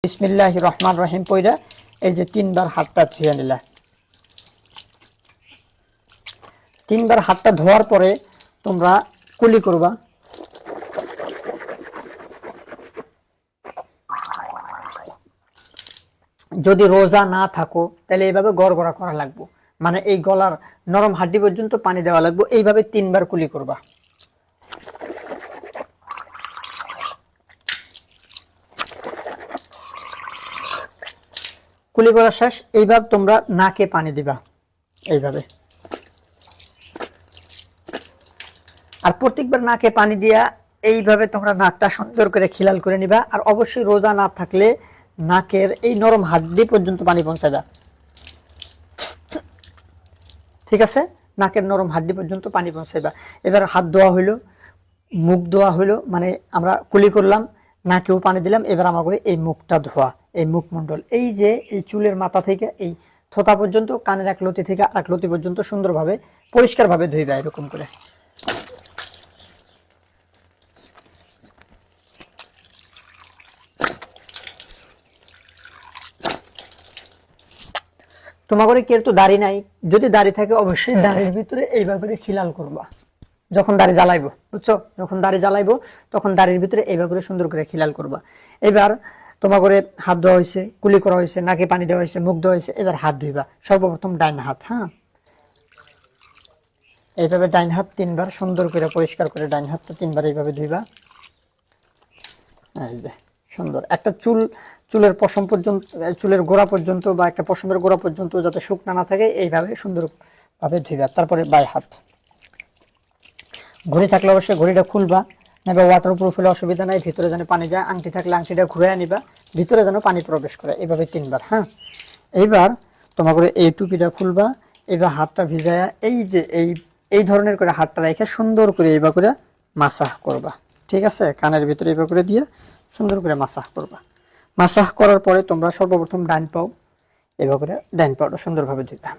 বিসমিল্লাহির রহমানির রহিম পয়রা এই যে তিনবার হাতটা ধুয়ে নিলা। তিনবার হাতটা ধোয়ার পরে তোমরা কুলি করবা। যদি রোজা না থাকো তাহলে এইভাবে গড়গড়া করা লাগবে, মানে এই গলার নরম হাড্ডি পর্যন্ত পানি দেওয়া লাগবে। এইভাবে তিনবার কুলি করবা। কুলি করা শেষ। এইভাবে তোমরা নাকে পানি দিবা এইভাবে, আর প্রত্যেকবার নাকে পানি দিয়া এইভাবে তোমরা নাকটা সুন্দর করে খিলাল করে নিবা। আর অবশ্যই রোজা না থাকলে নাকের এই নরম হাড্ডি পর্যন্ত পানি পৌঁছাবা। ঠিক আছে, নাকের নরম হাড্ডি পর্যন্ত পানি পৌঁছাইবা। এবার হাত ধোয়া হইলো, মুখ ধোয়া হইলো, মানে আমরা কুলি করলাম, নাকেও পানি দিলাম। এবার আমাকে এই মুখটা ধোয়া, এই মুখমণ্ডল, এই যে এই চুলের মাথা থেকে এই থোতা পর্যন্ত, কানের এক লতি থেকে আরেক লতি পর্যন্ত সুন্দরভাবে পরিষ্কারভাবে ধুইবা এরকম করে। তোমার কেউ তো দাড়ি নাই, যদি দাড়ি থাকে অবশ্যই দাড়ির ভিতরে এইভাবে করে খিলাল করবা। যখন দাড়ি জ্বালাইবো, বুঝছো, যখন দাড়ি জ্বালাইবো তখন দাড়ির ভিতরে এইভাবে করে সুন্দর করে খিলাল করবা। এবার তোমার করে হাত ধোয়া হয়েছে, কুলি করা হয়েছে, নাকে পানি দেওয়া হয়েছে, মুখ ধোয়া হয়েছে। এবার হাত ধুইবা। সর্বপ্রথম ডাইন হাত, হ্যাঁ, এইভাবে ডাইন হাত তিনবার সুন্দর করে পরিষ্কার করে ডাইন হাতটা তিনবার এইভাবে ধুইবা। এই যে সুন্দর একটা চুলের পশম পর্যন্ত, চুলের গোড়া পর্যন্ত বা একটা পশমের গোড়া পর্যন্ত যাতে শুকনা না থাকে এইভাবে সুন্দরভাবে ধুইবা। তারপরে বাই হাত, ঘড়ি থাকলে অবশ্যই ঘড়িটা খুলবা, নেবে ওয়াটার প্রুফ হলে অসুবিধা নাই, ভিতরে যেন পানি যায়। আংটি থাকলে আংটিটা ঘুরে নিবা, ভিতরে যেন পানি প্রবেশ করে, এইভাবে তিনবার। হ্যাঁ, এইবার তোমার করে এই টুপিটা খুলবা। এবার হাতটা ভিজায়া এই যে এই ধরনের করে হাতটা রেখে সুন্দর করে এইবার করে মাসাহ করবা। ঠিক আছে, কানের ভিতরে এইবার করে দিয়ে সুন্দর করে মাসাহ করবা। মাসাহ করার পরে তোমরা সর্বপ্রথম ডাইন পাও, এবার করে ডাইন পাওটা সুন্দরভাবে ধুইবা।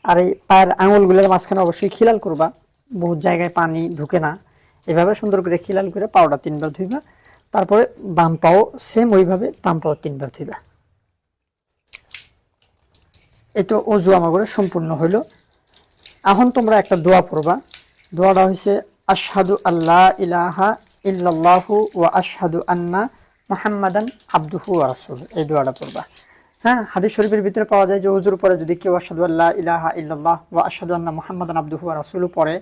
আর এই পায়ের আঙুলগুলোর মাঝখানে অবশ্যই খিলাল করবা, বহুত জায়গায় পানি ঢুকে না। এভাবে সুন্দর করে খিলাল করে পাওটা তিনবার ধুইবা। তারপরে বাম পাও সেম ওইভাবে বাম পাও তিনবার ধুইবা। এই তো অজু আমার সম্পূর্ণ হইল। এখন তোমরা একটা দোয়া পড়বা। দোয়াটা হয়েছে আশহাদু আল্লাহ ইলাহা ইল্লাল্লাহু ওয়া আশহাদু আন্না মুহাম্মাদান আবদুহু ওয়া রাসূলুহু। এই দোয়াটা পড়বা। হ্যাঁ, হাদিস শরীফের ভিতরে পাওয়া যায় যে ওযুর পরে যদি কেউ আশহাদু আল্লাহ ইলাহা ইল্লাল্লাহ ওয়া আশহাদু আন্না মুহাম্মাদান আবদুহু ওয়া রাসূলুহু পড়ে,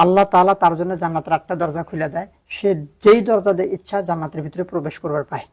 আল্লাহ তাআলা তার জন্য জান্নাতের 8টা দরজা খুলে দেয়। সে যেই দরজা দিয়ে ইচ্ছা জান্নাতের ভিতরে প্রবেশ করবার পায়।